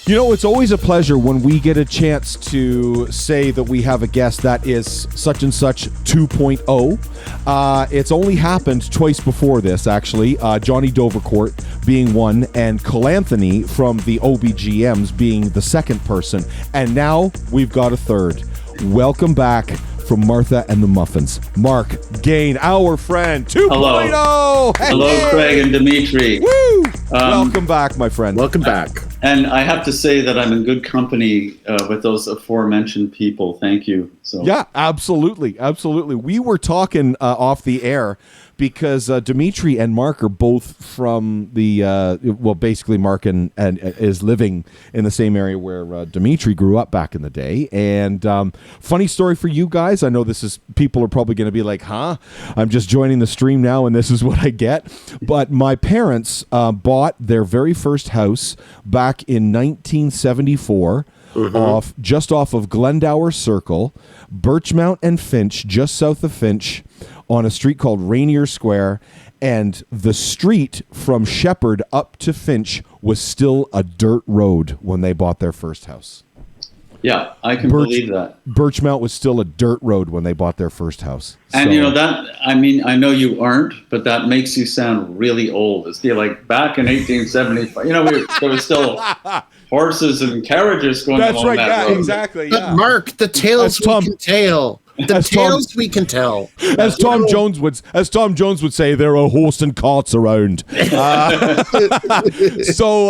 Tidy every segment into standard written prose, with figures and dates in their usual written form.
You know, it's always a pleasure when we get a chance to say that we have a guest that is such and such 2.0. It's only happened twice before this, actually. Johnny Dovercourt being one, and Calanthony from the OBGMs being the second person. And now we've got a third. Welcome back from Martha and the Muffins, Mark Gane, our friend 2.0. Hello, Hello Craig and Dimitri. Woo! Welcome back, my friend. Welcome back. And I have to say that I'm in good company with those aforementioned people. Thank you. So yeah, absolutely. We were talking off the air because Dimitri and Mark are both from the basically Mark and is living in the same area where Dimitri grew up back in the day. And funny story for you guys. I know people are probably going to be like, huh? I'm just joining the stream now and this is what I get. But my parents bought their very first house back in 1974. Just off of Glendower Circle, Birchmount and Finch, just south of Finch, on a street called Rainier Square, and the street from Shepherd up to Finch was still a dirt road when they bought their first house. Yeah, I can believe that. Birchmount was still a dirt road when they bought their first house. And you know that, I mean, I know you aren't, but that makes you sound really old. It's like back in 1875, you know, there was still horses and carriages going along that road. Exactly. But Mark, the tales we can tell. The tales we can tell. As Tom Jones would say, there are horse and carts around. So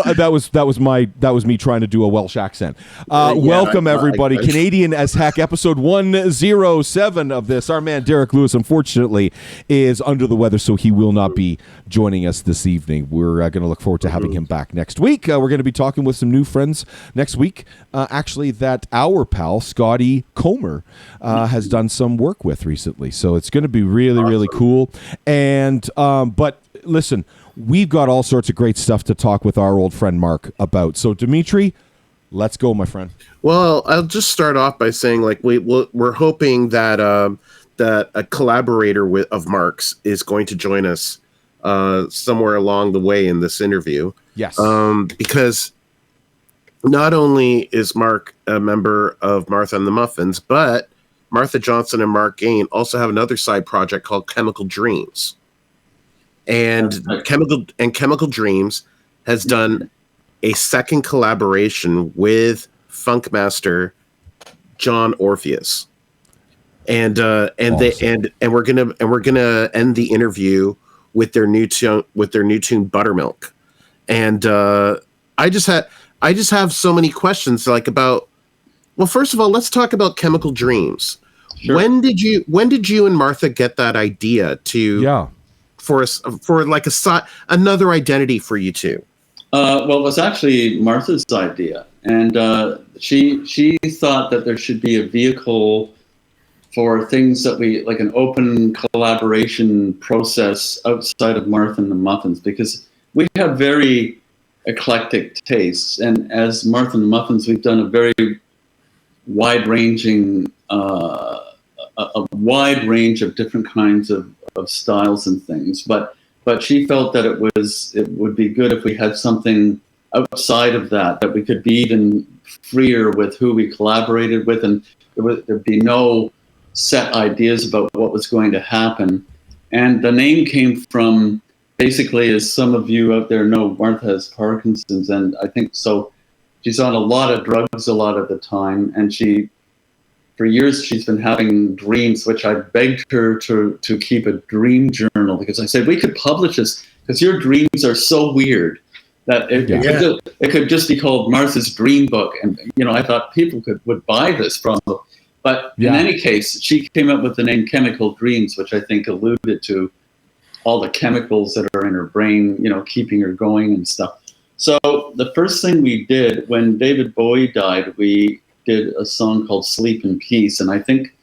that was me trying to do a Welsh accent. Welcome everybody, Canadian as heck, episode 107 of this. Our man Derek Lewis, unfortunately, is under the weather, so he will not be joining us this evening. We're going to look forward to having him back next week. We're going to be talking with some new friends next week. Actually, that our pal Scotty Comer has done some work with recently, so it's going to be really cool. And but listen, we've got all sorts of great stuff to talk with our old friend Mark about. So Dimitri, let's go, my friend. Well, I'll just start off by saying, like, we're hoping that that a collaborator of Mark's is going to join us somewhere along the way in this interview. Yes, because not only is Mark a member of Martha and the Muffins, but Martha Johnson and Mark Gane also have another side project called Chemical Dreams. And Chemical Dreams has done a second collaboration with Funkmaster John Orpheus. And awesome. we're gonna end the interview with their new tune Buttermilk. And I just have so many questions, like, about, well, first of all, let's talk about Chemical Dreams. Sure. When did you and Martha get that idea for like another identity for you two? Well, it was actually Martha's idea, and she thought that there should be a vehicle for things that we like, an open collaboration process outside of Martha and the Muffins, because we have very eclectic tastes, and as Martha and the Muffins, we've done a very wide-ranging, a wide range of different kinds of styles and things. But she felt that it would be good if we had something outside of that we could be even freer with who we collaborated with, and there'd be no set ideas about what was going to happen. And the name came from, basically, as some of you out there know, Martha has Parkinson's, and I think so. She's on a lot of drugs a lot of the time, and for years she's been having dreams, which I begged her to keep a dream journal, because I said we could publish this, because your dreams are so weird that it could just be called Martha's Dream Book, and I thought people would buy this probably. But in any case, she came up with the name Chemical Dreams, which I think alluded to all the chemicals that are in her brain, keeping her going and stuff. So the first thing we did when David Bowie died, we did a song called Sleep in Peace. And I think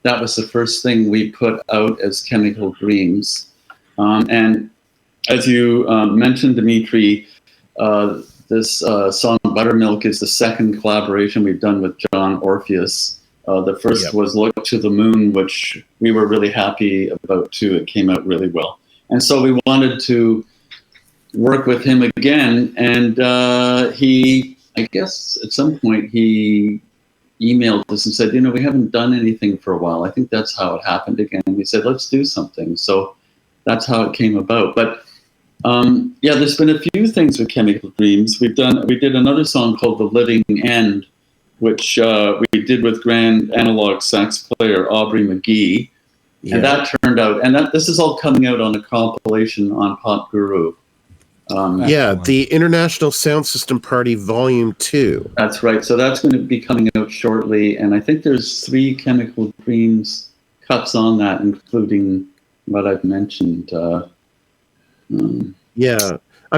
that was the first thing we put out as Chemical Dreams. And as you mentioned, Dimitri, this song Buttermilk is the second collaboration we've done with John Orpheus. The first was Look to the Moon, which we were really happy about too. It came out really well. And so we wanted to work with him again, and he I guess at some point he emailed us and said, we haven't done anything for a while. I think that's how it happened again. We said, let's do something. So that's how it came about. But there's been a few things with Chemical Dreams. We did another song called The Living End, which we did with grand analog sax player Aubrey McGee. Yeah. And that turned out, this is all coming out on a compilation on Pop Guru. The International Sound System Party Volume 2. That's right. So that's going to be coming out shortly. And I think there's 3 Chemical Dreams cuts on that, including what I've mentioned. I'm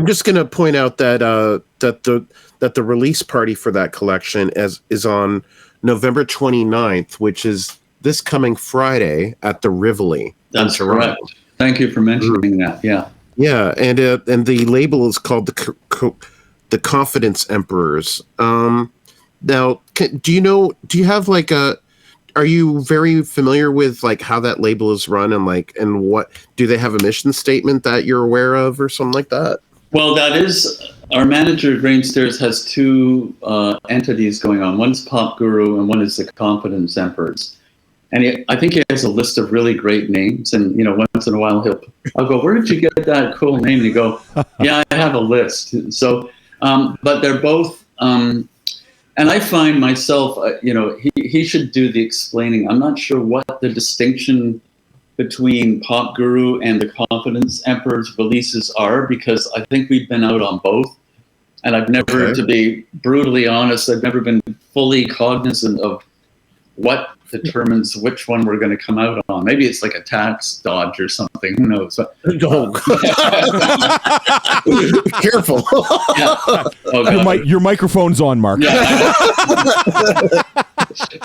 just going to point out that that the release party for that collection is on November 29th, which is this coming Friday at the Rivoli. That's correct. Thank you for mentioning that. Yeah. Yeah, and the label is called the Confidence Emperors. Now, do you have like are you very familiar with like how that label is run and what do they have a mission statement that you're aware of or something like that? Well, that is our manager, Graham Stairs, has 2 entities going on. One's Pop Guru and one is the Confidence Emperors. And I think he has a list of really great names. And, once in a while I'll go, where did you get that cool name? And you go, yeah, I have a list. So, but they're both, and I find myself, he should do the explaining. I'm not sure what the distinction between Pop Guru and the Confidence Emperor's releases are, because I think we've been out on both. And I've never, to be brutally honest, I've never been fully cognizant of what determines which one we're going to come out on. Maybe it's like a tax dodge or something. Who knows? But, careful. Yeah. Oh, your microphone's on, Mark. Yeah.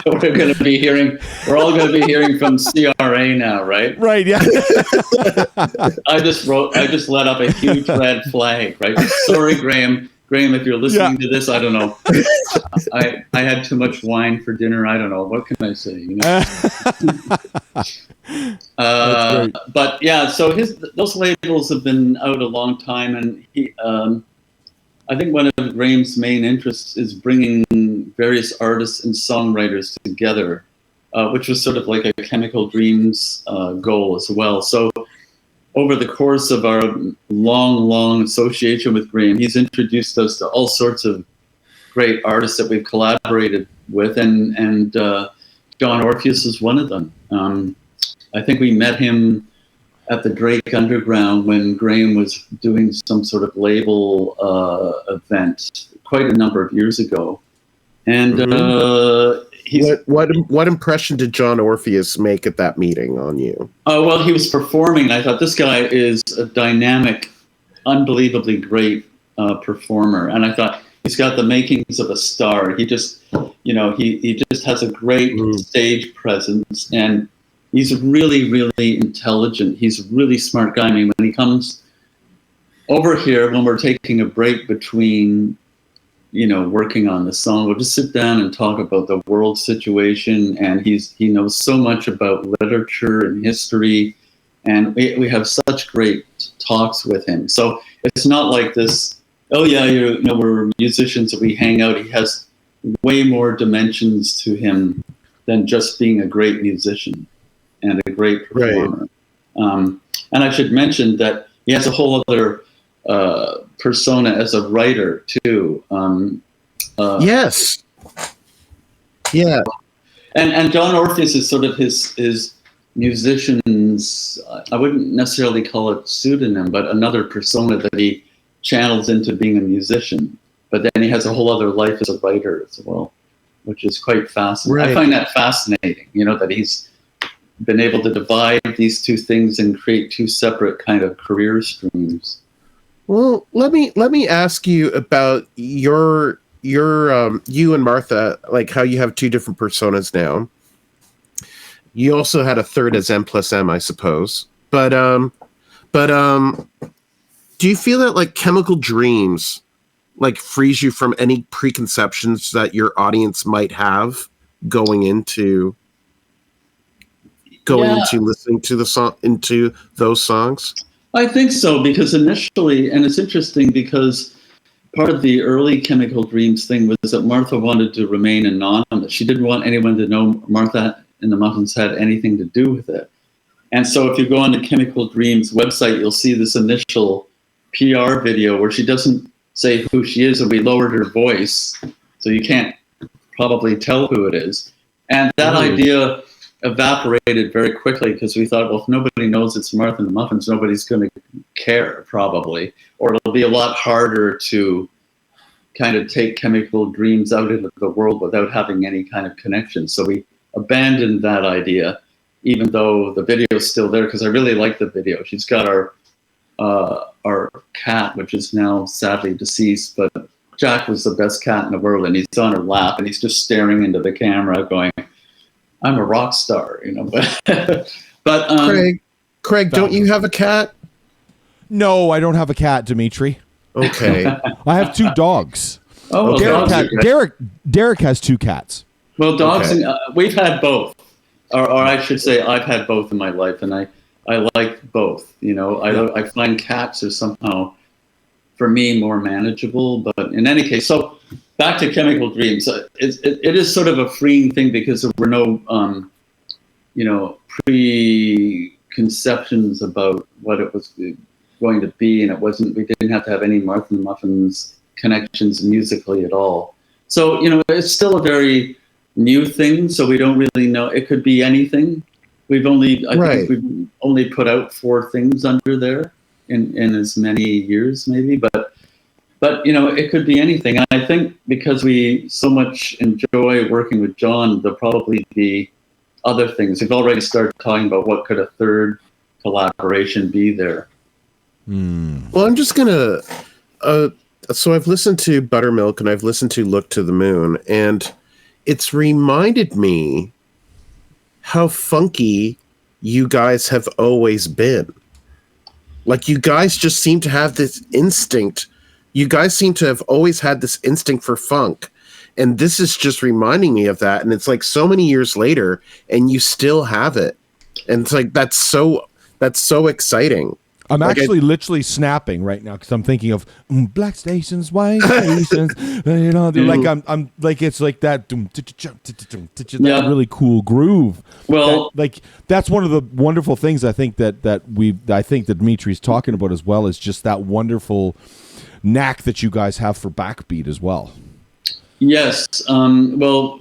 We're all going to be hearing from CRA now, right? Right. Yeah. I just let up a huge red flag, right? Sorry, Graham. Graham, if you're listening to this, I don't know. I had too much wine for dinner. I don't know. What can I say? But yeah, so those labels have been out a long time, and I think one of Graham's main interests is bringing various artists and songwriters together, which was sort of like a Chemical Dreams goal as well. So over the course of our long association with Graham, he's introduced us to all sorts of great artists that we've collaborated with, and John Orpheus is one of them. I think we met him at the Drake Underground when Graham was doing some sort of label event quite a number of years ago. And what impression did John Orpheus make at that meeting on you? Well, he was performing. I thought, this guy is a dynamic, unbelievably great performer. And I thought, he's got the makings of a star. He just, he just has a great stage presence, and he's really, really intelligent. He's a really smart guy. I mean, when he comes over here, when we're taking a break between, working on the song, we'll just sit down and talk about the world situation. And he knows so much about literature and history, and we have such great talks with him. So it's not like this, oh yeah, we're musicians and we hang out. He has way more dimensions to him than just being a great musician and a great performer. Right. And I should mention that he has a whole other persona as a writer too. Yes. Yeah. And John Orpheus is sort of his musician's, I wouldn't necessarily call it pseudonym, but another persona that he channels into being a musician. But then he has a whole other life as a writer as well, which is quite fascinating. Right. I find that fascinating, that he's been able to divide these two things and create two separate kind of career streams. Well, let me ask you about your you and Martha, like how you have two different personas now. You also had a third as M+M, I suppose. But do you feel that like Chemical Dreams like frees you from any preconceptions that your audience might have going into listening to the song, into those songs? I think so, because initially, and it's interesting because part of the early Chemical Dreams thing was that Martha wanted to remain anonymous. She didn't want anyone to know Martha and the Muffins had anything to do with it. And so if you go on the Chemical Dreams website, you'll see this initial PR video where she doesn't say who she is, and we lowered her voice, so you can't probably tell who it is. And that idea evaporated very quickly because we thought, well, if nobody knows it's Martha and the Muffins, nobody's going to care probably, or it'll be a lot harder to kind of take Chemical Dreams out into the world without having any kind of connection. So we abandoned that idea, even though the video is still there, because I really like the video. She's got our cat, which is now sadly deceased, but Jack was the best cat in the world, and he's on her lap, and he's just staring into the camera going, I'm a rock star, you know. But Craig, don't you have a cat? No, I don't have a cat, Dimitri. Okay. I have 2 dogs. Oh, well, Derek has 2 cats. Well, dogs, okay. We've had both, or I should say I've had both in my life, and I like both. You know, I find cats are somehow, for me, more manageable. But in any case, so back to Chemical Dreams. It is sort of a freeing thing because there were no, preconceptions about what it was going to be, and we didn't have to have any Martha and the Muffins connections musically at all. So, you know, it's still a very new thing, so we don't really know. It could be anything. I think we've only put out 4 things under there in as many years, maybe, but you know, it could be anything. And I think because we so much enjoy working with John, there'll probably be other things. We've already started talking about what could a third collaboration be there. Well, I'm just gonna. So I've listened to Buttermilk and I've listened to Look to the Moon, and it's reminded me how funky you guys have always been. Like, you guys just seem to have this instinct. You guys seem to have always had this instinct for funk. And this is just reminding me of that. And it's like so many years later and you still have it. And it's like, that's so exciting. I'm actually literally snapping right now because I'm thinking of black stations, white stations. You know, like I'm like, it's like that that really cool groove. Well, that's one of the wonderful things I think that Dimitri's talking about as well, is just that wonderful knack that you guys have for backbeat as well. Yes. Well,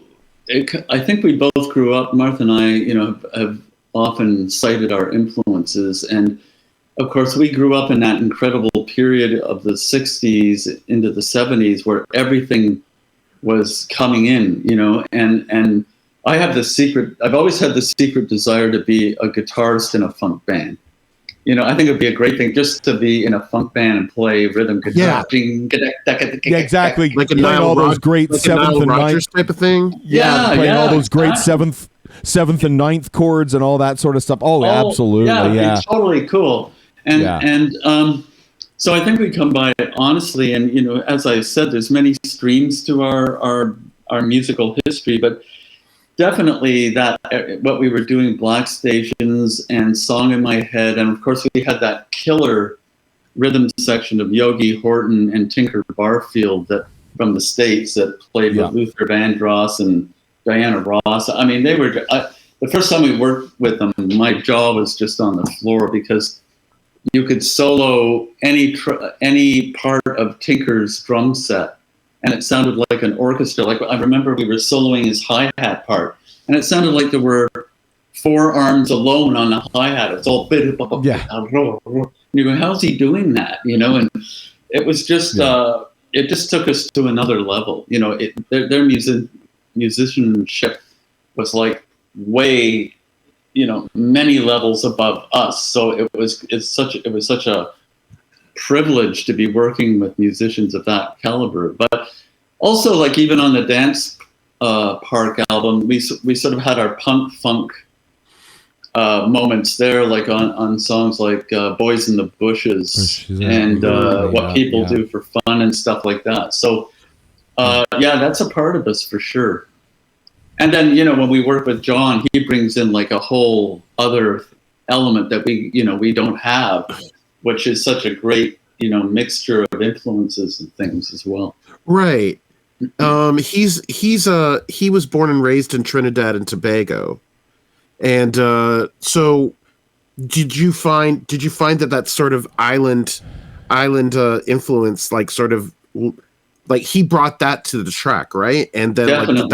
I think we both grew up. Martha and I, you know, have often cited our influences, and of course, we grew up in that incredible period of the 60s into the 70s where everything was coming in, you know, and I have I've always had the secret desire to be a guitarist in a funk band. You know, I think it'd be a great thing just to be in a funk band and play rhythm guitar. Yeah, exactly. Like playing all those great like 7th and 9th type of thing. Yeah, playing all those great 7th and 9th chords and all that sort of stuff. Oh, absolutely. Yeah, it's totally cool. And so I think we come by it honestly, and you know, as I said, there's many streams to our musical history, but definitely that what we were doing, Black Stations and Song in My Head, and of course we had that killer rhythm section of Yogi Horton and Tinker Barfield that from the States that played with Luther Vandross and Diana Ross. I mean, they were the first time we worked with them, my jaw was just on the floor because you could solo any part of Tinker's drum set, and it sounded like an orchestra. Like I remember we were soloing his hi-hat part, and it sounded like there were 4 arms alone on the hi-hat. It's all bit. You go, how's he doing that? You know, and it was just it just took us to another level. You know, their musicianship was like way, you know, many levels above us. So it was such a privilege to be working with musicians of that caliber. But also, like even on the Dance Park album, we sort of had our punk funk moments there, like on songs like Boys in the Bushes and What People Do for Fun and stuff like that. So that's a part of us for sure. And then, you know, when we work with John, he brings in like a whole other element that we don't have, which is such a great mixture of influences and things as well. Right. He was born and raised in Trinidad and Tobago, and so did you find that sort of island influence, like sort of like he brought that to the track, right? And then Definitely.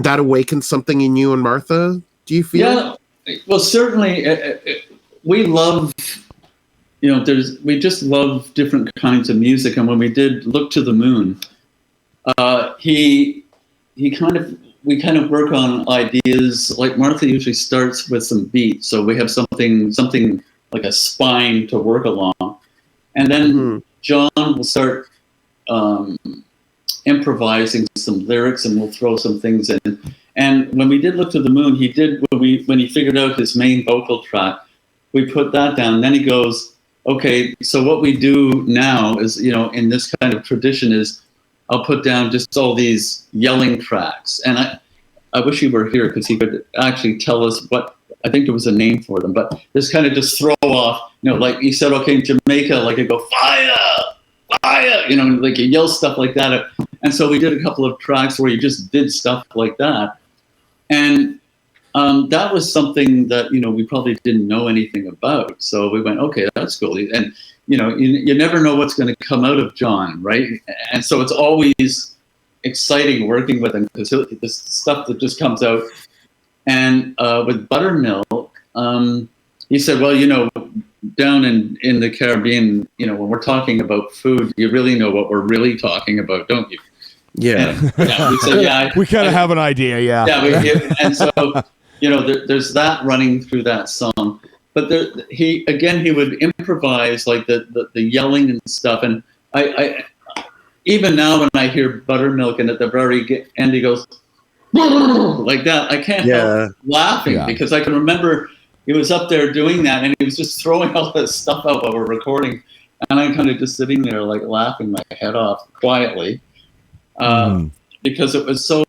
that awakened something in you and Martha. Do you feel? Yeah. Well, certainly, we love. We just love different kinds of music, and when we did Look to the Moon, we kind of work on ideas. Like Martha usually starts with some beats, so we have something like a spine to work along, and then John will start improvising some lyrics, and we'll throw some things in. And when we did Look to the Moon, when he figured out his main vocal track, we put that down. Then he goes, okay, so what we do now is, in this kind of tradition is I'll put down just all these yelling tracks. And I wish he were here because he could actually tell us I think there was a name for them, but this kind of just throw off, like he said, okay, in Jamaica, like I go, fire, like you yell stuff like that. And so we did a couple of tracks where you just did stuff like that. And that was something that, we probably didn't know anything about. So we went, okay, that's cool. And, you never know what's going to come out of John, right? And so it's always exciting working with him because this stuff that just comes out. And with Buttermilk, he said, well, down in the Caribbean, when we're talking about food, you really know what we're really talking about, don't you? Yeah. And, we said, yeah. We kind of have an idea, yeah. Yeah, and so... there's that running through that song, but he would improvise like the yelling and stuff, and I even now when I hear Buttermilk and at the very end he goes like that, I can't help laughing because I can remember he was up there doing that and he was just throwing all this stuff out while we're recording, and I'm kind of just sitting there like laughing my head off quietly because it was so.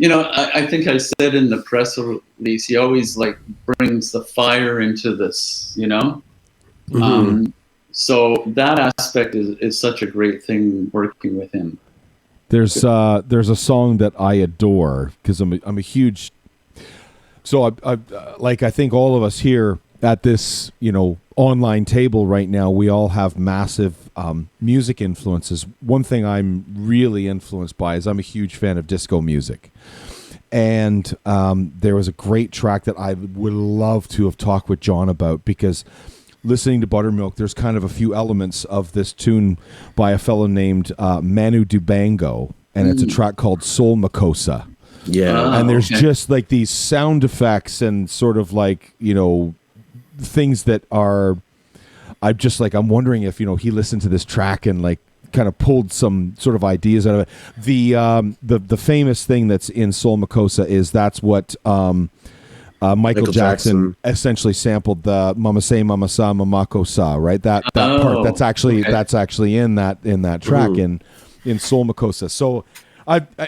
I think I said in the press release, he always like brings the fire into this, so that aspect is such a great thing working with him. There's a song that I adore because I'm a huge. So I think all of us here at this online table right now, we all have massive music influences. One thing I'm really influenced by is I'm a huge fan of disco music. And there was a great track that I would love to have talked with John about because listening to Buttermilk, there's kind of a few elements of this tune by a fellow named Manu Dibango, and it's a track called Soul Makossa. Yeah. And there's just like these sound effects and sort of like, things that are, I'm wondering if, he listened to this track and like kind of pulled some sort of ideas out of it. The famous thing that's in Soul Makossa is that's what Michael Jackson essentially sampled the Mama Say Mama Sa Mama Sa, right? That part that's actually in that track in Soul Makossa. So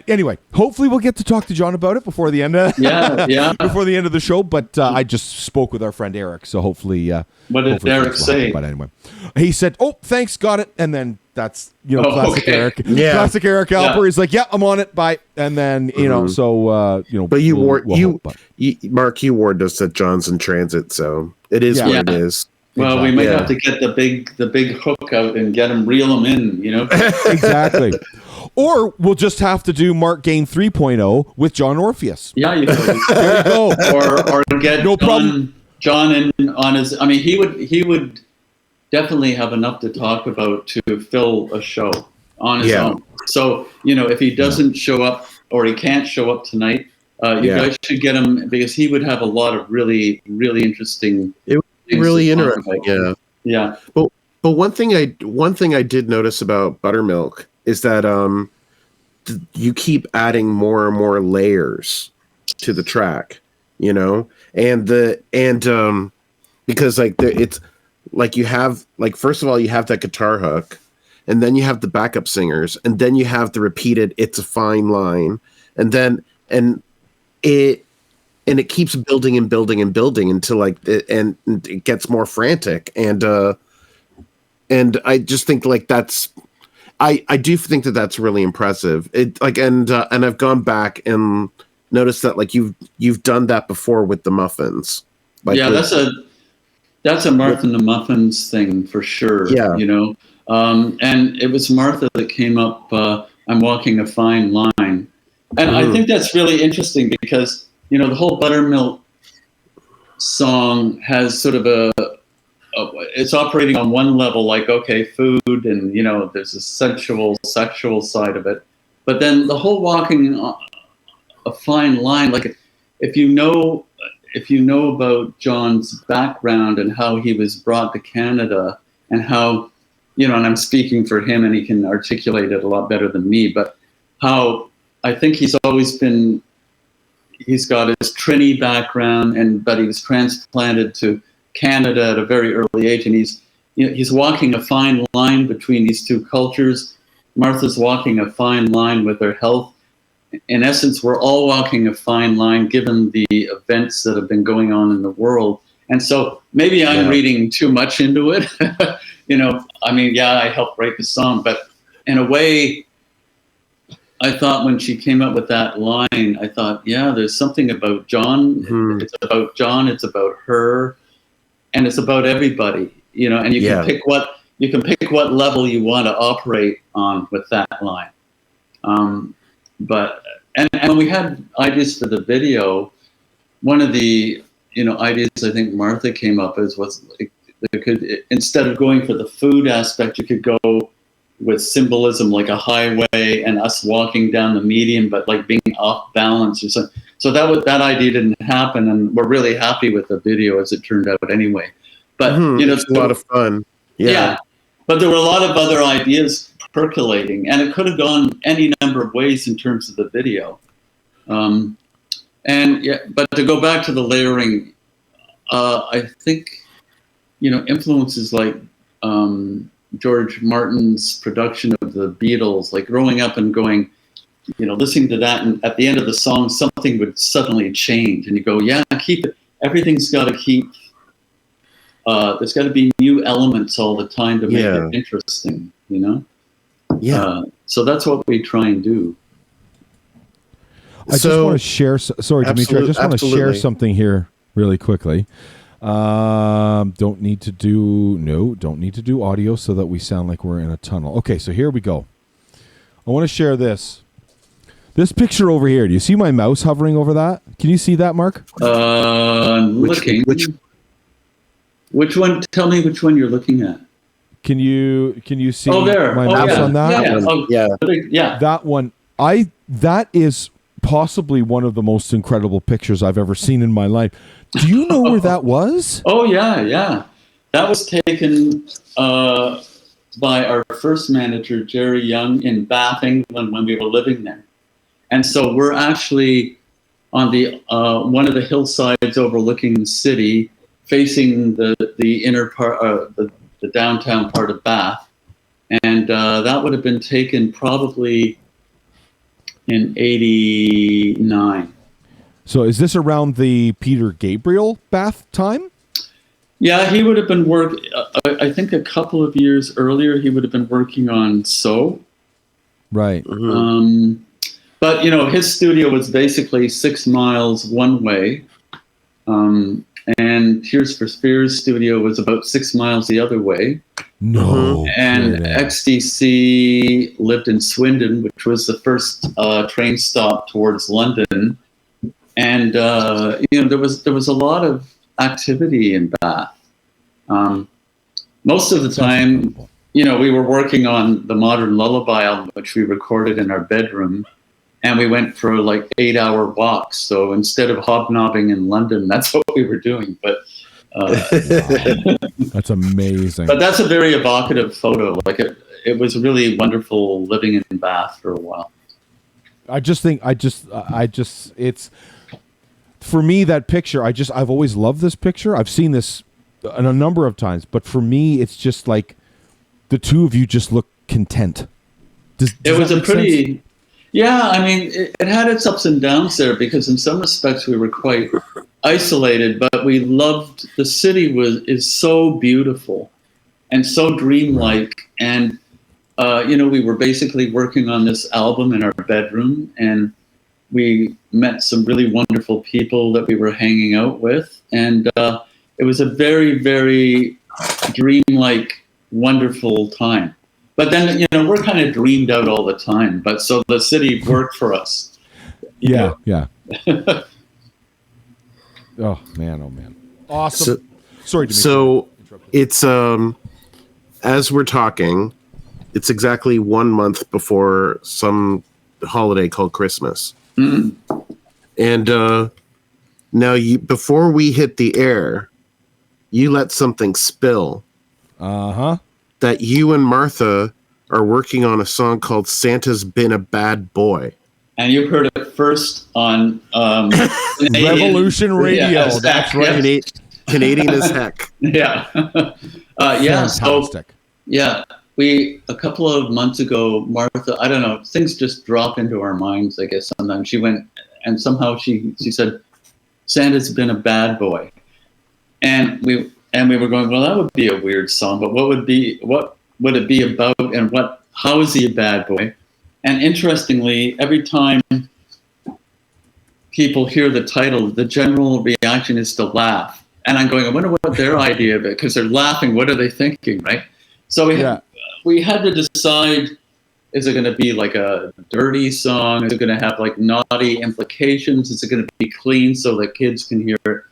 anyway, hopefully we'll get to talk to John about it before the end of before the end of the show. But I just spoke with our friend Eric, so hopefully. What did Eric say? But anyway, he said, "Oh, thanks, got it," and then that's classic Eric. Classic Eric Alper. Yeah. He's like, "Yeah, I'm on it. Bye." And then so But Mark, you warned us that John's in transit, so it is what it is. Well, we might have to get the big hook out and reel him in. Exactly. Or we'll just have to do Mark Gane 3.0 with John Orpheus. Yeah, you there you go. Or get John in on his. I mean, he would definitely have enough to talk about to fill a show on his own. So if he doesn't show up or he can't show up tonight, you guys should get him because he would have a lot of really, really interesting. It would be really interesting. Yeah. Yeah. But one thing I did notice about Buttermilk is that you keep adding more and more layers to the track, because it's like you have first of all you have that guitar hook, and then you have the backup singers, and then you have the repeated "It's a Fine Line," and it keeps building and building and building until and it gets more frantic, and And I just think like I do think that that's really impressive. It like and I've gone back and noticed that like you've done that before with the Muffins. Like yeah, that's a Martha the Muffins thing for sure. Yeah. You know, and it was Martha that came up. I'm walking a fine line, and I think that's really interesting because you know the whole Buttermilk song has sort of it's operating on one level, like, okay, food, and, you know, there's a sexual side of it. But then the whole walking a fine line, like if you know about John's background and how he was brought to Canada and how, you know, and I'm speaking for him and he can articulate it a lot better than me, but how I think he's got his Trini background, but he was transplanted to Canada at a very early age, and he's walking a fine line between these two cultures. Martha's walking a fine line with her health. In essence, we're all walking a fine line given the events that have been going on in the world. And so maybe I'm reading too much into it. You know, I mean, yeah, I helped write the song, but in a way, I thought when she came up with that line, I thought, yeah, there's something about John. It's about John. It's about her. And it's about everybody, you know, and you can pick what level you want to operate on with that line. But when we had ideas for the video, one of the, you know, ideas I think Martha came up with was instead of going for the food aspect, you could go with symbolism like a highway and us walking down the median, but like being off balance or something. So that idea didn't happen, and we're really happy with the video as it turned out anyway. But you know, it's a lot of fun. Yeah, but there were a lot of other ideas percolating, and it could have gone any number of ways in terms of the video. But to go back to the layering, I think, you know, influences like George Martin's production of the Beatles, like growing up and going, you know, listening to that, and at the end of the song, something would suddenly change, and you go, yeah, keep it. Everything's got to keep. There's got to be new elements all the time to make it interesting, you know. Yeah. So that's what we try and do. I just want to share. Sorry, Dimitri. I just want to share something here really quickly. Don't need to do audio so that we sound like we're in a tunnel. Okay, so here we go. I want to share this picture over here. Do you see my mouse hovering over that? Can you see that, Mark? I'm looking. Which one? Tell me which one you're looking at. Can you see my mouse on that? Yeah. That one. That is possibly one of the most incredible pictures I've ever seen in my life. Do you know where that was? Oh, yeah. That was taken by our first manager, Jerry Young, in Bath, England, when we were living there. And so we're actually on the one of the hillsides overlooking the city, facing the inner part, the downtown part of Bath. And that would have been taken probably in 89. So is this around the Peter Gabriel Bath time? Yeah, he would have been I think a couple of years earlier, he would have been working on So. Right. But, you know, his studio was basically 6 miles one way. And Tears for Fears studio was about 6 miles the other way. No. And XTC lived in Swindon, which was the first train stop towards London. And you know, there was a lot of activity in Bath. Most of the time, you know, we were working on the Modern Lullaby album, which we recorded in our bedroom, and we went for like 8-hour walks. So instead of hobnobbing in London, that's what we were doing. But that's amazing. But that's a very evocative photo. Like it was really wonderful living in Bath for a while. It's for me, that picture. I've always loved this picture. I've seen this a number of times, but for me, it's just like the two of you just look content. It was a pretty sense? Yeah, I mean, it had its ups and downs there because in some respects we were quite isolated, but we loved the city is so beautiful. and so dreamlike. And we were basically working on this album in our bedroom, and we met some really wonderful people that we were hanging out with, and it was a very, very dreamlike, wonderful time. But then, we're kind of dreamed out all the time. But so the city worked for us. Yeah. Oh man. Awesome. Sorry, Dimitri. So it's as we're talking, it's exactly 1 month before some holiday called Christmas. Mm. And now before we hit the air, you let something spill. That you and Martha are working on a song called Santa's Been a Bad Boy. And you heard it first on Revolution Radio. Yeah, That's right. Canadian as heck. Yeah. Fantastic. We, a couple of months ago, Martha, I don't know, things just drop into our minds, I guess, sometimes. She went, and somehow she said, Santa's been a bad boy. And we were going, well, that would be a weird song, but what would it be about, and how is he a bad boy? And interestingly, every time people hear the title, the general reaction is to laugh. And I'm going, I wonder what their idea of it, because they're laughing. What are they thinking, right? So we had to decide, is it going to be like a dirty song? Is it going to have like naughty implications? Is it going to be clean so that kids can hear it?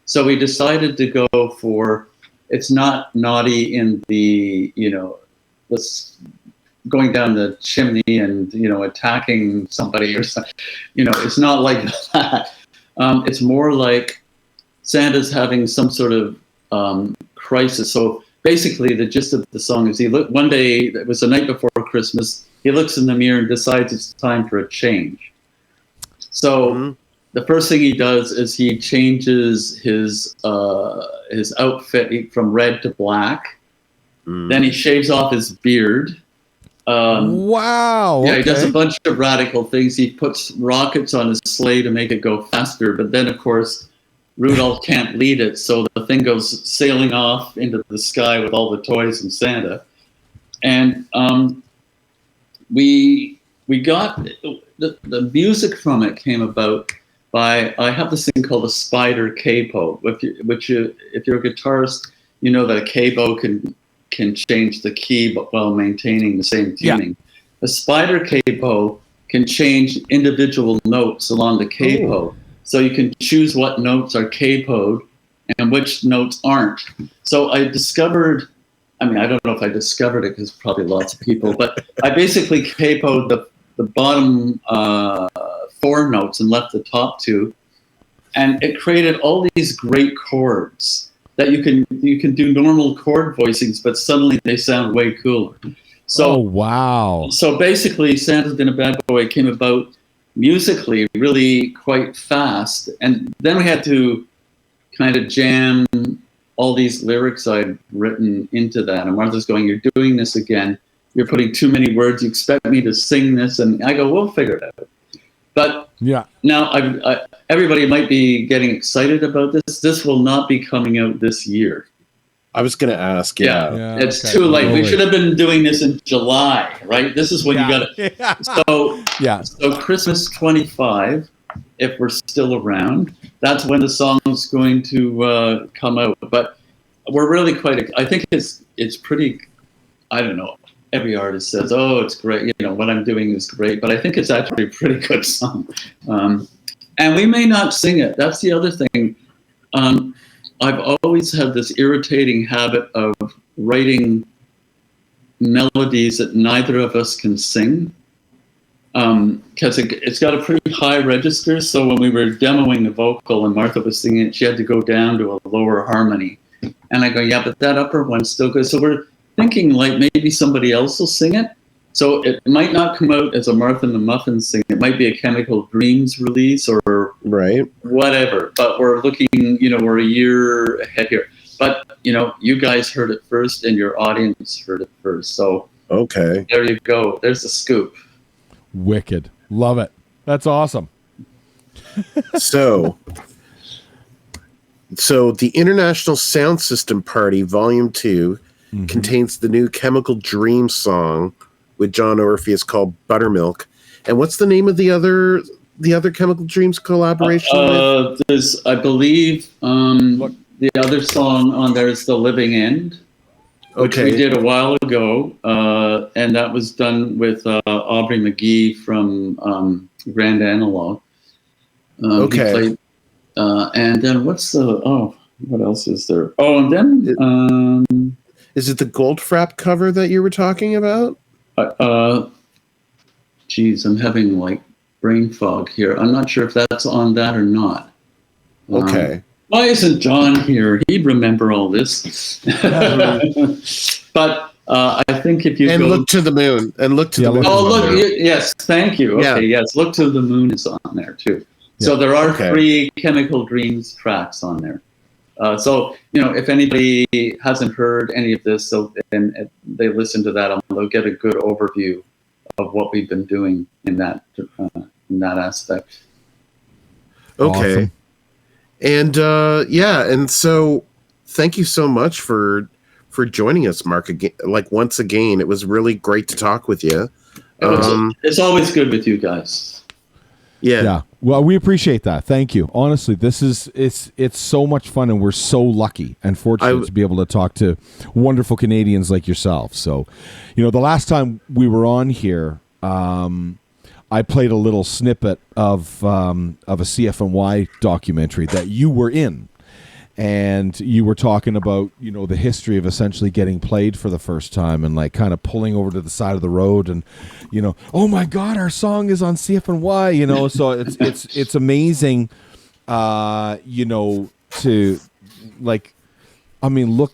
So we decided to go for, it's not naughty in the, going down the chimney and, attacking somebody or something. It's not like that. It's more like Santa's having some sort of crisis. So basically the gist of the song is one day, it was the night before Christmas, he looks in the mirror and decides it's time for a change. So the first thing he does is he changes his outfit from red to black. Then he shaves off his beard. Wow. Yeah, he does a bunch of radical things. He puts rockets on his sleigh to make it go faster. But then, of course, Rudolph can't lead it, so the thing goes sailing off into the sky with all the toys and Santa. And we got the music from it came about by, I have this thing called a spider capo. If you're a guitarist, you know that a capo can change the key but while maintaining the same tuning. A spider capo can change individual notes along the capo. So you can choose what notes are capoed and which notes aren't. So I discovered, I don't know if I discovered it because probably lots of people, but I basically capoed the bottom 4 notes and left the top 2. And it created all these great chords that you can do normal chord voicings, but suddenly they sound way cooler. So, wow. So basically, Santa's Been a Bad Boy came about musically really quite fast. And then we had to kind of jam all these lyrics I'd written into that. And Martha's going, you're doing this again. You're putting too many words. You expect me to sing this. And I go, we'll figure it out. But now everybody might be getting excited about this. This will not be coming out this year. I was going to ask. It's too late. We should have been doing this in July, right? This is when you got it. So Christmas 25, if we're still around, that's when the song's going to come out. But we're really I think it's pretty, I don't know. Every artist says, oh, it's great. What I'm doing is great. But I think it's actually a pretty good song. And we may not sing it. That's the other thing. I've always had this irritating habit of writing melodies that neither of us can sing. Because it's got a pretty high register. So when we were demoing the vocal and Martha was singing it, she had to go down to a lower harmony. And I go, yeah, but that upper one's still good. So we're thinking like maybe somebody else will sing it. So it might not come out as a Martha the Muffins sing. It might be a Chemical Dreams release or whatever. But we're looking, we're a year ahead here. But, you guys heard it first and your audience heard it first. So there you go. There's the scoop. Wicked. Love it. That's awesome. So the International Sound System Party Volume 2 contains the new Chemical Dreams song with John Orpheus called Buttermilk. And what's the name of the other Chemical Dreams collaboration? There's, I believe, the other song on there is The Living End, which we did a while ago, and that was done with Aubrey McGee from Grand Analog. He played, and then what else is there? Oh, and then is it the Goldfrapp cover that you were talking about? Geez, I'm having like brain fog here. I'm not sure if that's on that or not. Okay. Why isn't John here? He'd remember all this. But I think if you look to the moon and look to the moon. Oh, look! Yes, thank you. Okay, yes, Look to the Moon is on there too. Yeah. So there are 3 Chemical Dreams tracks on there. So if anybody hasn't heard any of this, and they listen to that, they'll get a good overview of what we've been doing in that aspect. Okay. Awesome. And and so thank you so much for joining us, Mark. Again, once again, it was really great to talk with you. It's always good with you guys. Yeah. Well, we appreciate that. Thank you. Honestly, it's so much fun, and we're so lucky and fortunate to be able to talk to wonderful Canadians like yourself. So, the last time we were on here, I played a little snippet of a CFNY documentary that you were in, and you were talking about the history of essentially getting played for the first time and kind of pulling over to the side of the road and oh my God, our song is on CFNY. So it's amazing, to look,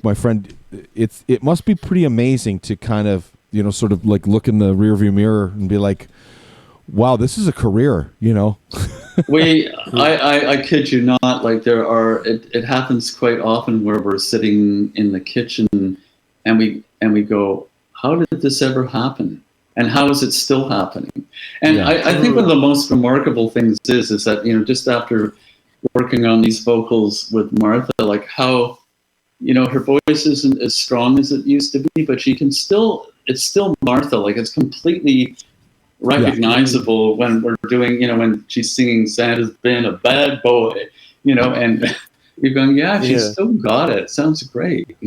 my friend, it must be pretty amazing to kind of sort of look in the rearview mirror and be like, wow, this is a career, I kid you not, it happens quite often where we're sitting in the kitchen and we go, how did this ever happen? And how is it still happening? And I think one of the most remarkable things is that, just after working on these vocals with Martha, how, her voice isn't as strong as it used to be, but it's still Martha, it's completely recognizable when we're doing, when she's singing Santa's been a bad boy, and you're going, she's still got it. Sounds great,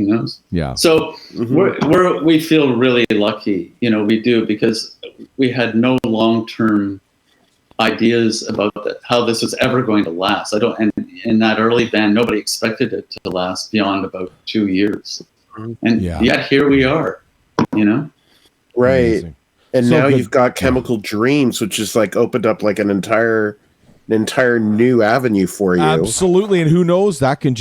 Yeah. So we feel really lucky, we do, because we had no long-term ideas about how this was ever going to last. And in that early band, nobody expected it to last beyond about 2 years. And yet here we are, Right. Amazing. And so now you've got Chemical Dreams, which is opened up an entire new avenue for you. Absolutely, and who knows, that can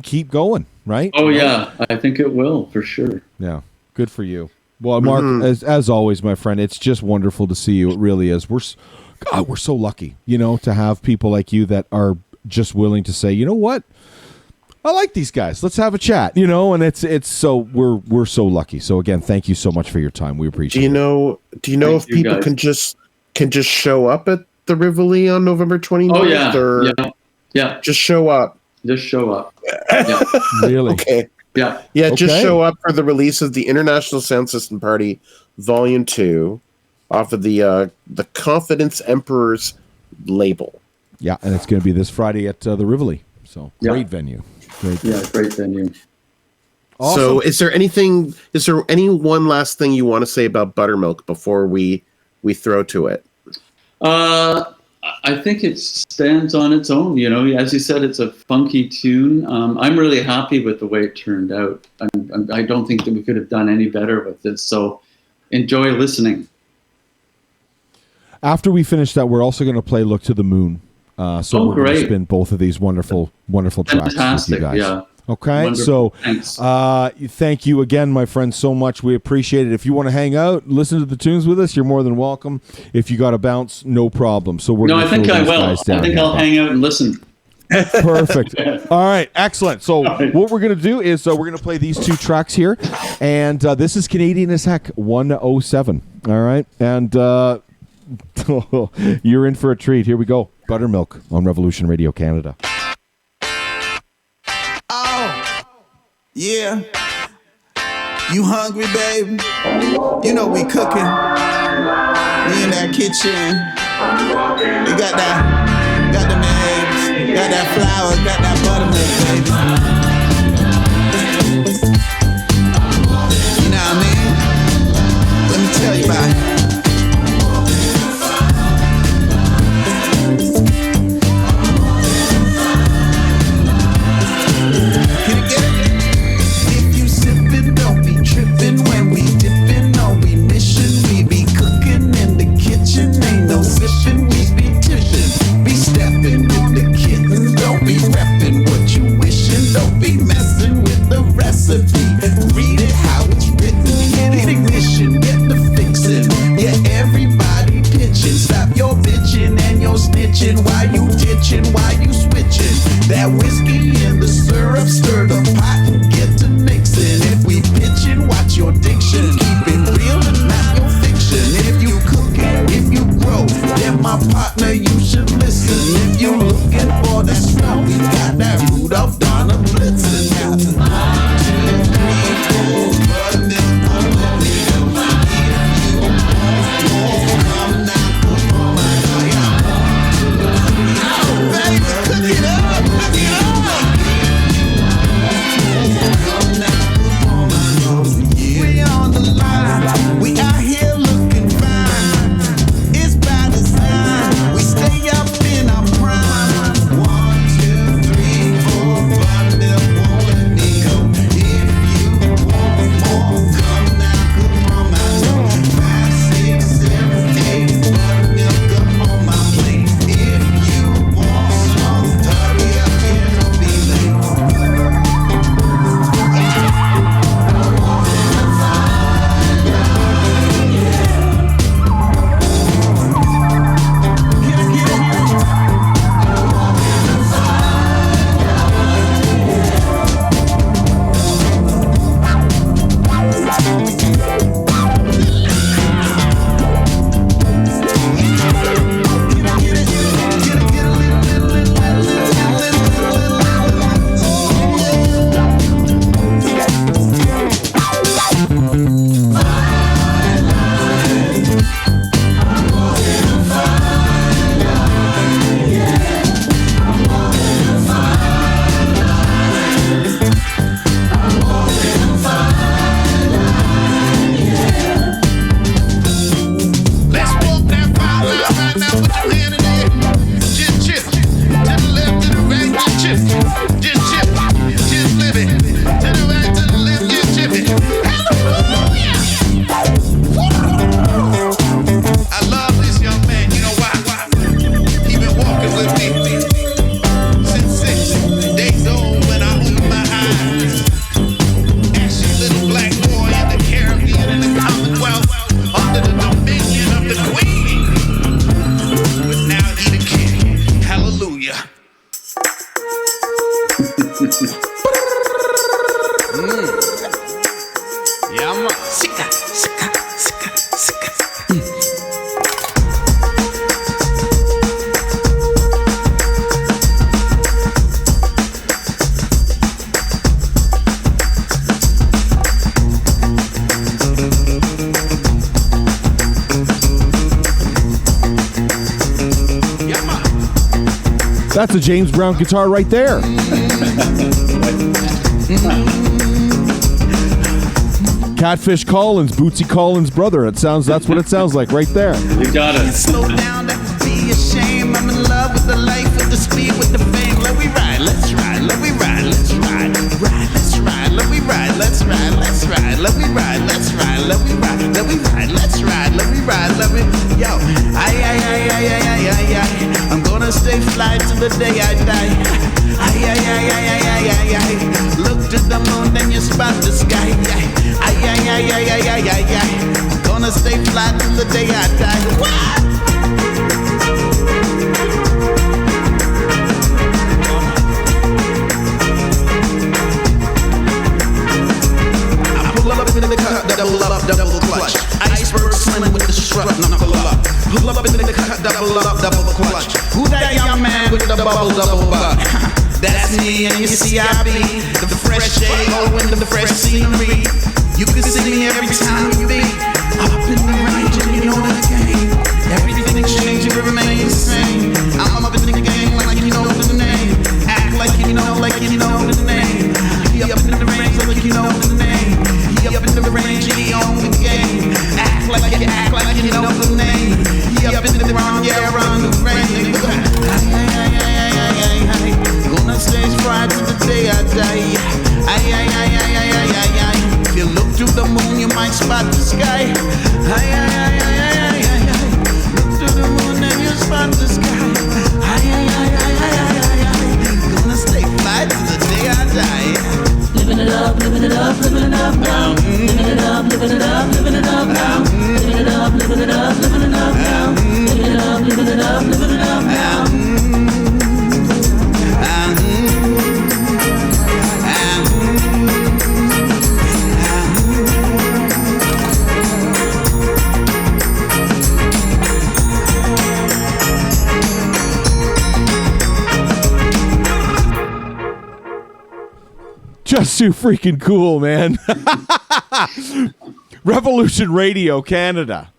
keep going, right? Oh yeah, I think it will for sure. Yeah, good for you. Well, Mark, as always, my friend, it's just wonderful to see you. It really is. We're so lucky, to have people like you that are just willing to say, you know what, I like these guys. Let's have a chat, and it's so we're so lucky. So again, thank you so much for your time. We appreciate it. Do you know if people can just show up at the Rivoli on November 29th? Oh yeah. Just show up. Just show up. Yeah. Really? Okay. Yeah. Yeah, just show up for the release of the International Sound System Party Volume 2 off of the Confidence Emperors label. Yeah, and it's going to be this Friday at the Rivoli. So great venue. Great venue. Awesome. So is there any one last thing you want to say about Buttermilk before we throw to it? I think it stands on its own. As you said, it's a funky tune. I'm really happy with the way it turned out. I don't think that we could have done any better with this. So enjoy listening. After we finish that, we're also going to play "Look to the Moon." So we're going to spin both of these wonderful tracks with you guys. Yeah. Okay, wonderful. So thank you again, my friend, so much. We appreciate it. If you want to hang out, listen to the tunes with us, you're more than welcome. If you got to bounce, no problem. So we're I think I will. I think I'll hang out and listen. Perfect. All right, excellent. So what we're going to do is we're going to play these 2 tracks here, and this is Canadian as Heck 107. All right, and you're in for a treat. Here we go. Buttermilk on Revolution Radio Canada. Oh, yeah. You hungry, baby? You know we cooking. We in that kitchen. We got them eggs, got that flour, got that buttermilk, baby. You know what I mean? Let me tell you about it. Read it how it's written. Hit ignition, get the fixin'. Yeah, everybody pitching. Stop your bitching and your snitching. Why you ditching? Why you switching? That whiskey in the syrup, stir the pot and get to mixing. If we pitching, watch your diction. Keep it real and not your fiction. If you cooking, if you grow, then my partner you should listen. If you looking for that snow, we got that Rudolph Donner Blitzen. That's a James Brown guitar right there. Catfish Collins, Bootsy Collins' brother. That's what it sounds like right there. You got it. Slow down, that would be a shame. I'm in love with the life, with the speed, with the fame. Let me ride, let's ride, let me ride, let's ride. Ride, let's ride, let me ride, let's ride, let's ride, let me ride, let's ride, let me ride, let me ride, let's ride, let me ride, let me. Yo, I'm gonna stay fly till the day I die. Look to the moon, then you spot the sky. I'm gonna stay fly till the day I die. What? Pull up in the cut, double clutch. Iceberg slim with the strut, knuckle up. Pull up in the cut, double clutch. Who that young man with the bubble double buck? That's me and your CIB. The fresh J.O. and the fresh scenery. You can see me every time you be up in the range and you know the game. Everything changes, it remains the same. I'm up in the game like you know the name. Act like you know the name. He up in the range like you know the name. He up in the range, he on the game. Act like you know the name. He up in the wrong, yeah, around the range. Gonna stage fright to the day I die. If you look through the moon, you might spot the sky. Look through the moon and you spot the sky. Gonna stay fly to the day I die. Living it up, living it up, living it up now. Living it up, living it up, living it up now. Living it up, living it up, living it up now. Living it up, living it up, living it up now. Just too freaking cool, man. Revolution Radio Canada.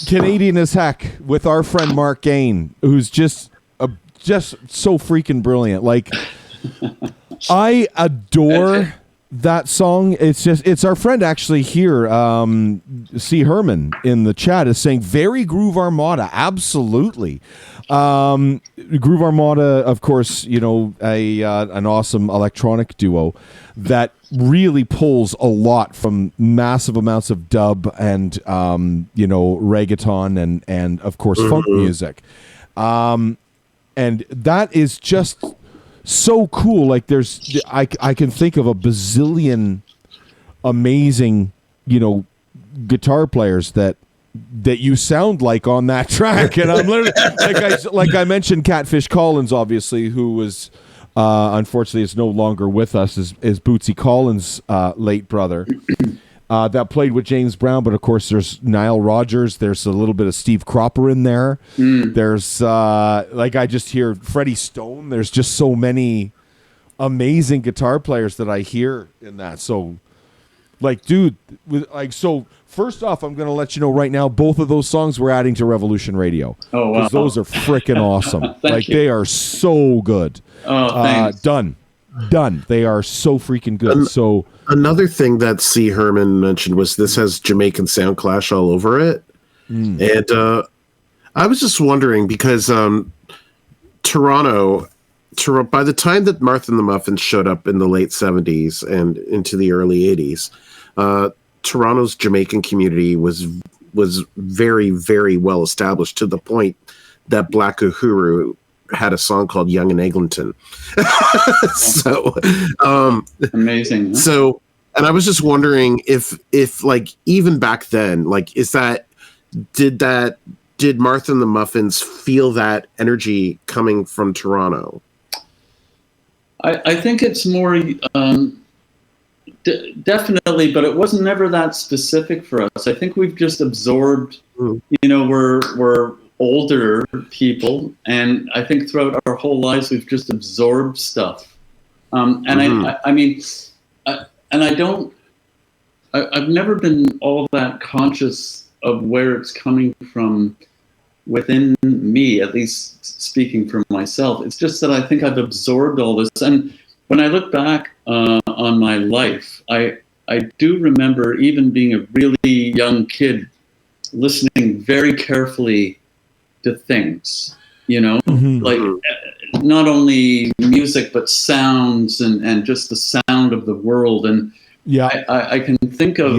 Canadian as heck with our friend Mark Gane, who's just so freaking brilliant. Like, I adore that song. It's our friend actually here, C. Herman in the chat is saying very Groove Armada. Absolutely. Groove Armada, of course, you know, an awesome electronic duo that really pulls a lot from massive amounts of dub and you know, reggaeton and of course funk music. And that is just so cool. Like I can think of a bazillion amazing, you know, guitar players that you sound like on that track. And I'm literally like I mentioned Catfish Collins, obviously, who was unfortunately is no longer with us, is Bootsy Collins' late brother. That played with James Brown, but of course there's Nile Rodgers, there's a little bit of Steve Cropper in there. There's like I just hear Freddie Stone. There's just so many amazing guitar players that I hear in that. So like, dude, so first off, I'm going to let you know right now, both of those songs we're adding to Revolution Radio. Oh, wow. Those are freaking awesome. Like, you. They are so good. Oh, thanks. Done. They are so freaking good. So another thing that C. Herman mentioned was this has Jamaican sound clash all over it. And I was just wondering because Toronto, by the time that Martha the Muffins showed up in the late 70s and into the early 80s, Toronto's Jamaican community was very, very well established to the point that Black Uhuru had a song called Young and Eglinton. So amazing. Huh? So, and I was just wondering if like even back then, like did Martha and the Muffins feel that energy coming from Toronto? I think it's more definitely, but it wasn't never that specific for us. I think we've just absorbed. You know, we're older people, and I think throughout our whole lives we've just absorbed stuff. And I mean, and I've never been all that conscious of where it's coming from within me, at least speaking for myself. It's just that I think I've absorbed all this. And when I look back on my life, I do remember even being a really young kid listening very carefully to things, you know, like not only music, but sounds and just the sound of the world. And I can think of,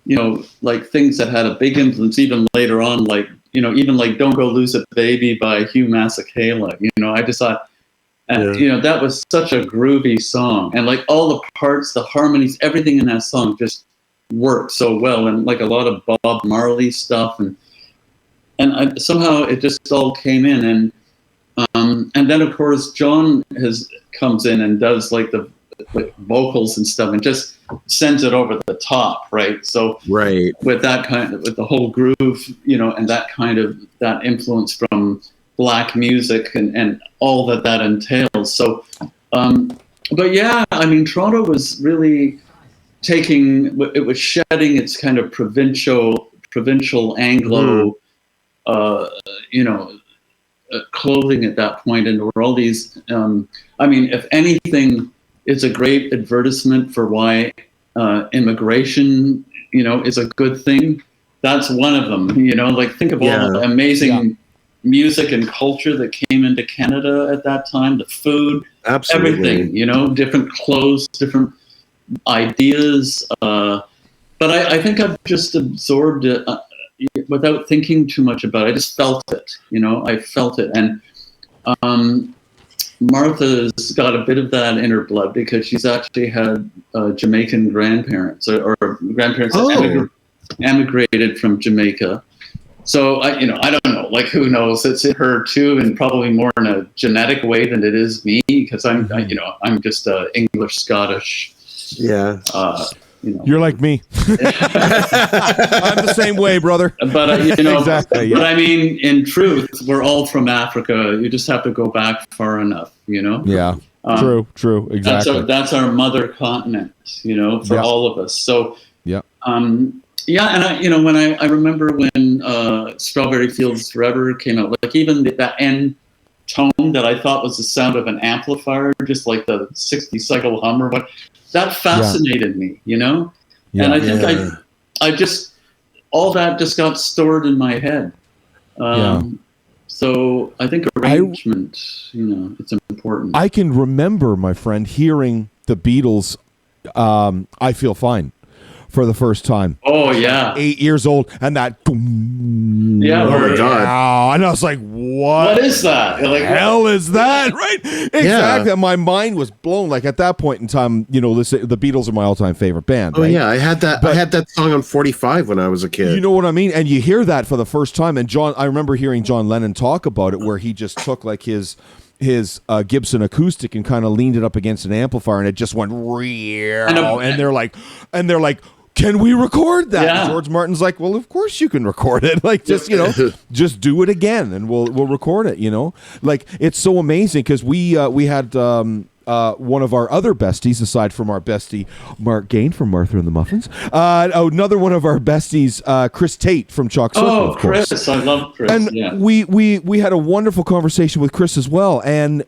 you know, like things that had a big influence even later on, like, you know, even like Don't Go Lose a Baby by Hugh Masekela. You know, I just thought, you know, that was such a groovy song. And like all the parts, the harmonies, everything in that song just worked so well. And like a lot of Bob Marley stuff. And somehow it just all came in. And then, of course, John comes in and does like the vocals and stuff and just sends it over the top, right? So with that with the whole groove, you know, and that influence from black music and all that entails. So, but yeah, I mean, Toronto was really, it was shedding its kind of provincial Anglo, clothing at that point, and there were all these. If anything, it's a great advertisement for why immigration, is a good thing. That's one of them. Think of all the amazing music and culture that came into Canada at that time. The food, everything. Different clothes, different ideas. But I think I've just absorbed it. Without thinking too much about it. I just felt it, I felt it. And Martha's got a bit of that in her blood because she's actually had Jamaican grandparents or grandparents that emigrated from Jamaica. So, I don't know, who knows? It's in her too, and probably more in a genetic way than it is me because I'm just English, Scottish. Yeah. You're like me. I'm the same way, brother. But exactly. Yeah. But I mean, in truth, we're all from Africa. You just have to go back far enough. Yeah. True. Exactly. That's our mother continent. For all of us. So. Yeah. And when I remember when Strawberry Fields Forever came out, even that end tone that I thought was the sound of an amplifier, just like the 60-cycle hum or what. That fascinated me, and I think I just all that just got stored in my head. So I think arrangement, it's important. I can remember, my friend, hearing the Beatles. I Feel Fine for the first time. Oh yeah, 8 years old, and that. Boom, yeah, oh my God! And I was like, "What is that? Hell is that?" Right? Exactly. My mind was blown. At that point in time, the Beatles are my all-time favorite band. Oh right? yeah, I had that song on 45 when I was a kid. You know what I mean? And you hear that for the first time. And I remember hearing John Lennon talk about it, where he just took his Gibson acoustic and kind of leaned it up against an amplifier, and it just went real. And they're like. Can we record that? Yeah. And George Martin's like, well, of course you can record it. Just do it again, and we'll record it. It's so amazing because we had one of our other besties, aside from our bestie Mark Gane from Martha and the Muffins, another one of our besties, Chris Tate from Chalk Circle. Oh, of course. Chris, I love Chris. And we had a wonderful conversation with Chris as well, and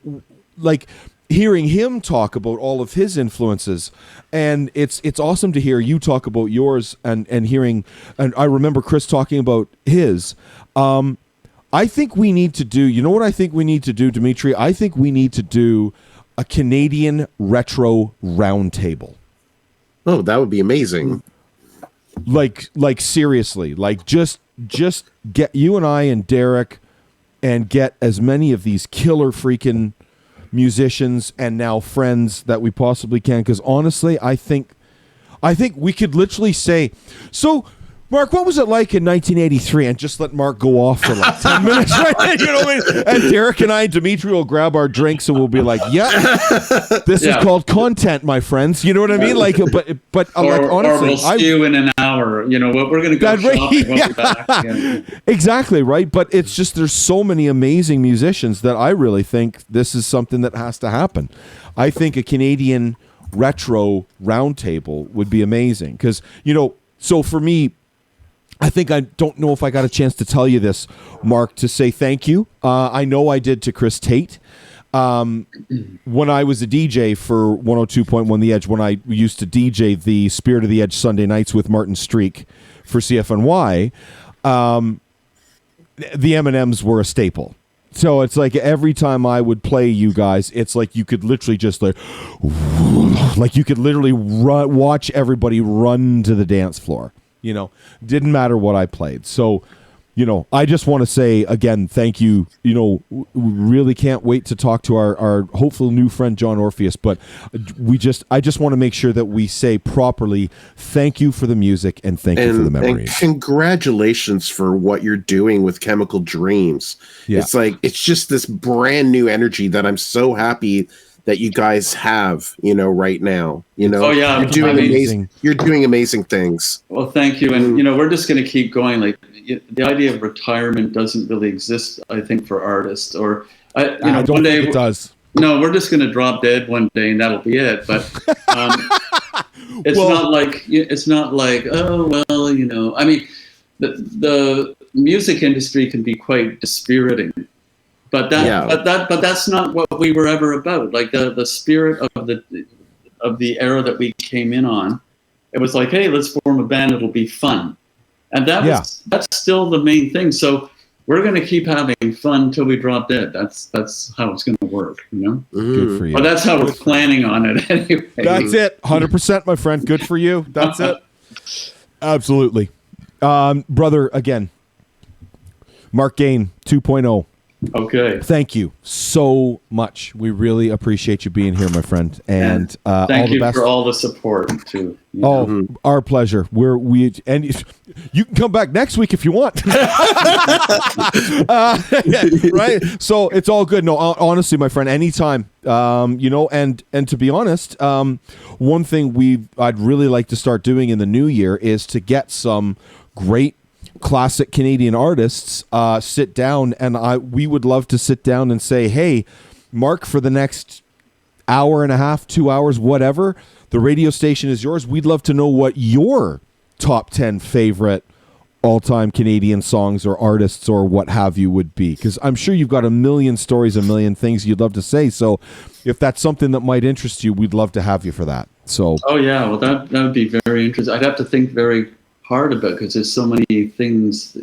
hearing him talk about all of his influences, and it's awesome to hear you talk about yours and hearing, and I remember Chris talking about his. I think we need to do, you know what I think we need to do, Dimitri? I think we need to do a Canadian retro roundtable. Oh, that would be amazing. Seriously, just get you and I and Derek and get as many of these killer freaking musicians and now friends that we possibly can, because honestly I think we could literally say, so Mark, what was it like in 1983? And just let Mark go off for 10 minutes, right? You know what I mean? And Derek and I and Dimitri will grab our drinks and we'll be like, this is called content, my friends. You know what I mean? But honestly, we'll see you in an hour. We're going to go shopping. We'll be back. Yeah. Exactly, right? But it's just, there's so many amazing musicians that I really think this is something that has to happen. I think a Canadian retro roundtable would be amazing because, so for me, I think, I don't know if I got a chance to tell you this, Mark, to say thank you. I know I did to Chris Tate. When I was a DJ for 102.1 The Edge, when I used to DJ the Spirit of the Edge Sunday nights with Martin Streak for CFNY, the M&Ms were a staple. So it's every time I would play you guys, it's you could literally just you could literally watch everybody run to the dance floor. Didn't matter what I played. So, I just want to say again, thank you. We really can't wait to talk to our hopeful new friend, John Orpheus, but I just want to make sure that we say properly, thank you for the music and thank you for the memories. And congratulations for what you're doing with Chemical Dreams. Yeah. It's just this brand new energy that I'm so happy that you guys have, right now. Oh yeah, you're doing amazing. You're doing amazing things. Well, thank you, and we're just going to keep going. The idea of retirement doesn't really exist, I think, for artists. Or I don't one day think it does. No, we're just going to drop dead one day, and that'll be it. But it's not like, oh well, you know. I mean, the music industry can be quite dispiriting, but that's not what we were ever about. Like the spirit of the era that we came in on, it was like, hey, let's form a band. It'll be fun, and that's still the main thing. So we're going to keep having fun till we drop dead. That's how it's going to work, you know? Good for you. But that's how we're planning on it anyway. That's it. 100%, my friend. Good for you. That's it. Absolutely. Brother, again, Mark Gane 2.0. Okay. Thank you so much. We really appreciate you being here, my friend. And all thank the you best. for all the support too. Our pleasure. And you can come back next week if you want. Right? So it's all good. No, honestly, my friend, anytime. You know, and to be honest, one thing I'd really like to start doing in the new year is to get some great classic Canadian artists sit down, and we would love to sit down and say, hey, Mark, for the next hour and a half, 2 hours, whatever, the radio station is yours. We'd love to know what your top 10 favorite all-time Canadian songs or artists or what have you would be, because I'm sure you've got a million stories, a million things you'd love to say. So if that's something that might interest you, we'd love to have you for that. So well, that would be very interesting. I'd have to think very hard about, because there's so many things.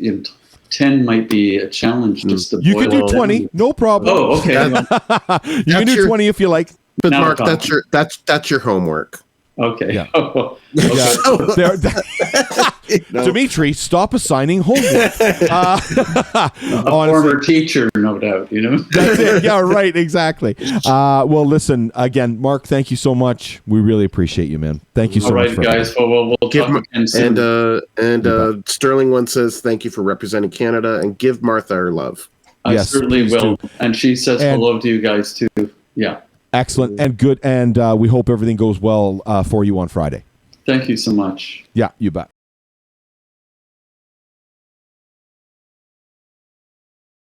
10 might be a challenge. Just to you can do 20, no problem. Oh, okay. You can do 20 if you like. But Mark, that's your homework. Okay. Yeah. Okay. Dimitri, stop assigning homework. A former teacher, no doubt. You know. That's it. Yeah. Right. Exactly. Well, listen again, Mark. Thank you so much. We really appreciate you, man. Thank you so much. All right, guys. Well, we'll talk again soon. And Sterling one says thank you for representing Canada, and give Martha our love. I certainly will. Do. And she says hello to you guys too. Yeah. Excellent and good, and we hope everything goes well for you on Friday. Thank you so much. Yeah, you bet.